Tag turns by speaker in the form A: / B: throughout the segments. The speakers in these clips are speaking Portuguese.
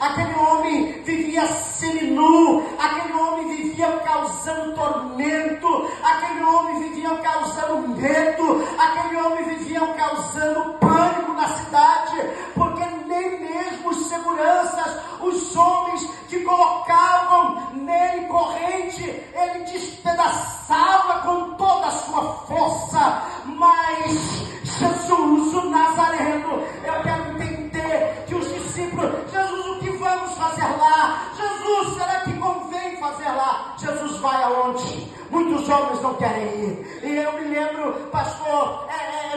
A: aquele homem vivia seminu, aquele homem vivia causando tormento, aquele homem vivia causando medo, aquele homem vivia causando pânico na cidade, porque nem mesmo os seguranças, os homens que colocavam nele corrente, ele despedaçava com toda a sua força. Mas Jesus, o Nazareno, eu quero entender que os discípulos, Jesus, o que vamos fazer lá? Jesus, será que convém fazer lá? Jesus vai aonde? Muitos homens não querem ir. E eu me lembro, pastor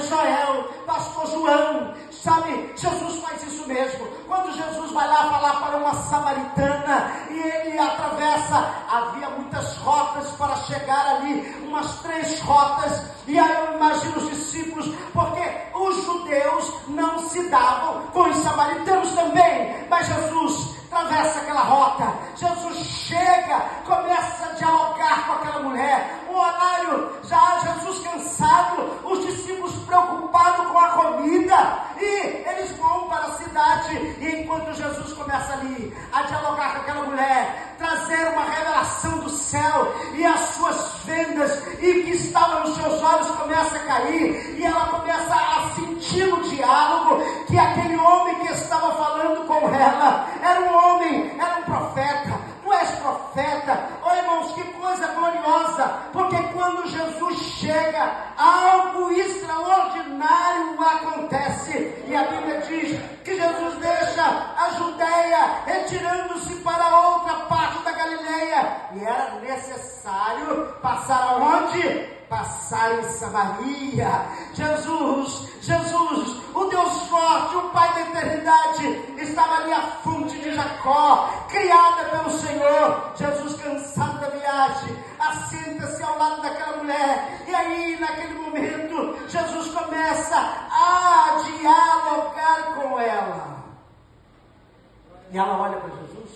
A: Joel, pastor João, sabe, Jesus faz isso mesmo. Quando Jesus vai lá falar para uma samaritana e ele atravessa, havia muitas rotas para chegar ali, umas 3 rotas, e aí eu imagino os discípulos, porque os judeus não se davam com os samaritanos também, mas Jesus atravessa aquela rota, Jesus chega, começa a dialogar com aquela mulher, o horário, já Jesus cansado, os discípulos preocupados com a comida, e eles vão para a cidade, e enquanto Jesus começa ali a dialogar com aquela mulher, trazer uma revelação do céu, e as suas vendas, e que estavam nos seus olhos começa a cair, e ela começa a sentir no diálogo, que aquele homem que estava falando com ela, era um homem, era um profeta. Tu és profeta. Oh, irmãos, que coisa gloriosa, porque quando Jesus chega, algo extraordinário acontece, e a Bíblia diz que Jesus deixa a Judeia, retirando-se para outra parte da Galileia, e era necessário passar aonde? Passar em Samaria. Jesus, o Deus forte, o Pai da eternidade, estava ali à fonte de Jacó, criada pelo Senhor. Jesus, cansado da viagem, assenta-se ao lado daquela mulher, e aí naquele momento Jesus começa a dialogar com ela, e ela olha para Jesus.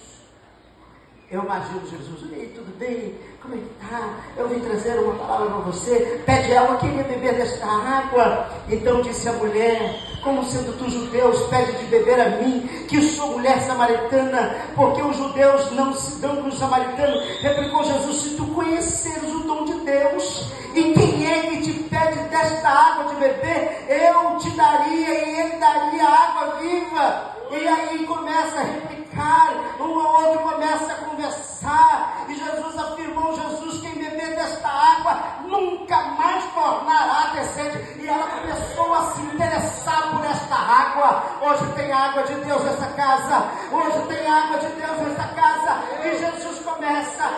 A: Eu imagino Jesus: ei, tudo bem? Como é que tá? Eu vim trazer uma palavra para você. Pede água, queria beber desta água. Então disse a mulher: como sendo tu judeus, pede de beber a mim, que sou mulher samaritana, porque os judeus não se dão com os samaritanos. Replicou Jesus: se tu conheceres o dom de Deus, e quem é que te pede desta água de beber, eu te daria, e ele daria água viva. E aí começa a replicar, um ao outro começa a conversar, e Jesus afirmou: Jesus, quem beber desta água nunca mais tornará a ter sede. E ela começou a se interessar por esta água. Hoje tem água de Deus nesta casa, hoje tem água de Deus nesta casa, e Jesus começa,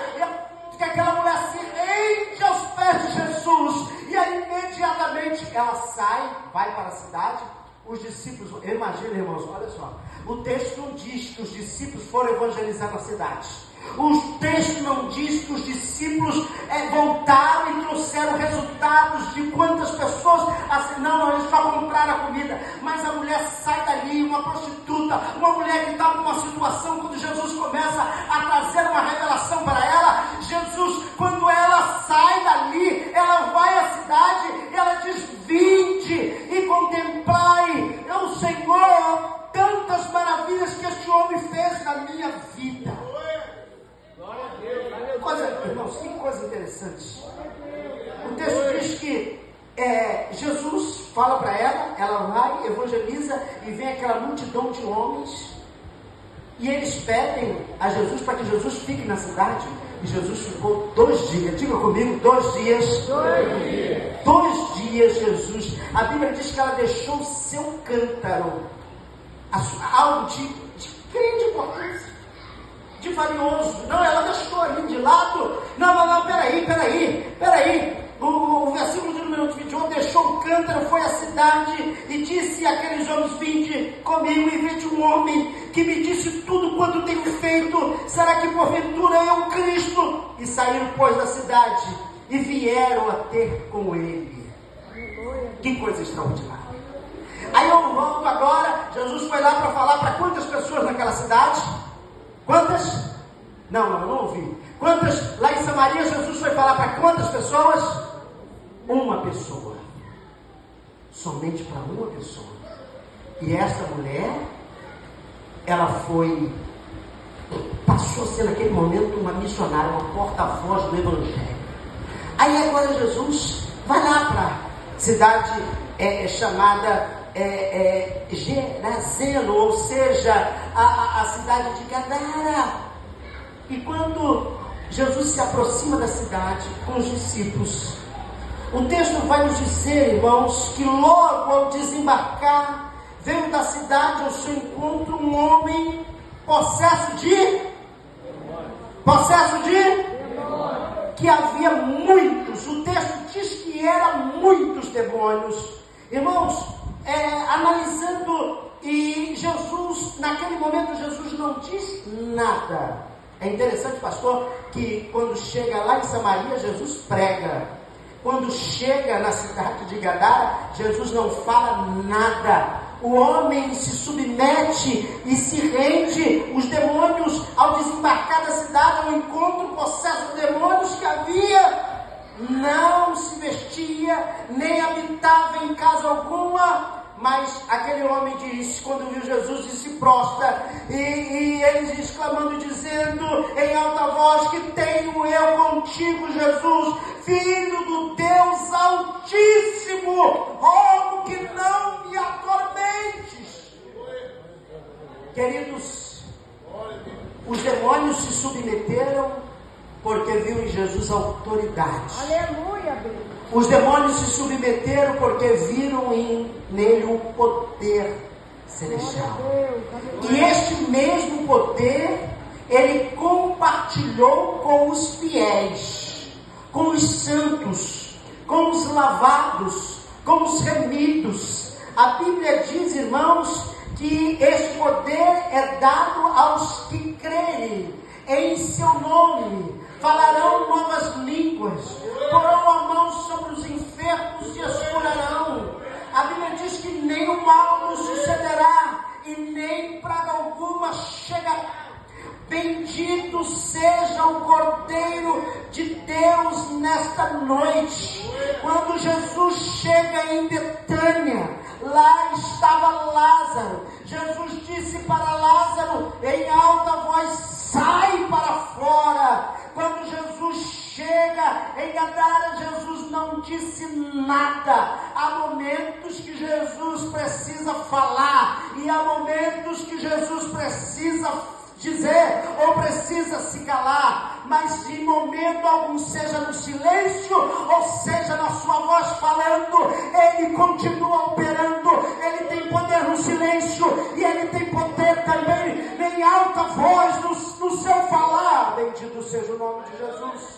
A: que aquela mulher se rende aos pés de Jesus, e aí imediatamente ela sai, vai para a cidade. Os discípulos, imagina, irmãos, olha só, o texto não diz que os discípulos foram evangelizar na cidade. O texto não diz que os discípulos voltaram e trouxeram resultados de quantas pessoas, assim, não, eles só compraram a comida. Mas a mulher sai dali, uma prostituta, uma mulher que estava numa situação, quando Jesus começa a trazer uma revelação para ela, Jesus, quando ela sai dali, ela vai à cidade, e ela diz: vinde e contemplai o Senhor, tantas maravilhas que este homem fez na minha vida. Irmãos, que coisa interessante. O texto diz que Jesus fala para ela, ela vai, evangeliza, e vem aquela multidão de homens, e eles pedem a Jesus para que Jesus fique na cidade. E Jesus ficou 2 dias, diga comigo, 2 dias. 2 dias Jesus, a Bíblia diz que ela deixou o seu cântaro, algo de grande importância, de valioso. Não, ela deixou ali de lado. Não, peraí. O versículo de número 21, deixou o cântaro, foi à cidade e disse àqueles homens: vinde comigo e vede um homem que me disse tudo quanto tenho feito. Será que porventura é o Cristo? E saíram, pois, da cidade e vieram a ter com ele. Que coisa extraordinária. Aí eu volto agora. Jesus foi lá para falar para quantas pessoas naquela cidade? Quantas? Não ouvi. Quantas? Lá em Samaria, Jesus foi falar para quantas pessoas? Uma pessoa. Somente para uma pessoa. E essa mulher, ela foi passou a ser naquele momento uma missionária, uma porta-voz do Evangelho. Aí agora Jesus vai lá para a cidade chamada Gerazeno, ou seja, a cidade de Gadara. E quando Jesus se aproxima da cidade com os discípulos, o texto vai nos dizer, irmãos, que logo ao desembarcar, veio da cidade ao seu encontro um homem possesso de que havia muitos. O texto diz que eram muitos demônios. Irmãos, analisando, e Jesus, naquele momento, Jesus não diz nada. É interessante, pastor, que quando chega lá em Samaria, Jesus prega. Quando chega na cidade de Gadara, Jesus não fala nada. O homem se submete e se rende. Os demônios, ao desembarcar da cidade, ao encontro possesso de demônios que havia, não se vestia, nem habitava em casa alguma. Mas aquele homem disse, quando viu Jesus, se prostra, e eles exclamando, dizendo em alta voz: que tenho eu contigo, Jesus, Filho do Deus Altíssimo, rogo que não me atormentes. Queridos, os demônios se submeteram porque viu em Jesus autoridade.
B: Aleluia, Deus.
A: Os demônios se submeteram porque viram nele um poder celestial. E este mesmo poder, ele compartilhou com os fiéis, com os santos, com os lavados, com os remidos. A Bíblia diz, irmãos, que este poder é dado aos que crerem em seu nome. Falarão novas línguas, porão a mão sobre os enfermos e as curarão. A Bíblia diz que nem o mal nos sucederá e nem praga alguma chegará. Bendito seja o Cordeiro de Deus nesta noite. Quando Jesus chega em Betânia, lá estava Lázaro. Jesus disse para Lázaro em alta voz: sai para fora. Quando Jesus chega em Gadara, Jesus não disse nada. Há momentos que Jesus precisa falar, e há momentos que Jesus precisa dizer ou precisa se calar, mas de momento algum, seja no silêncio ou seja na sua voz falando, ele continua operando. Ele tem poder no silêncio e ele tem poder também em alta voz no seu falar. Bendito seja o nome de Jesus.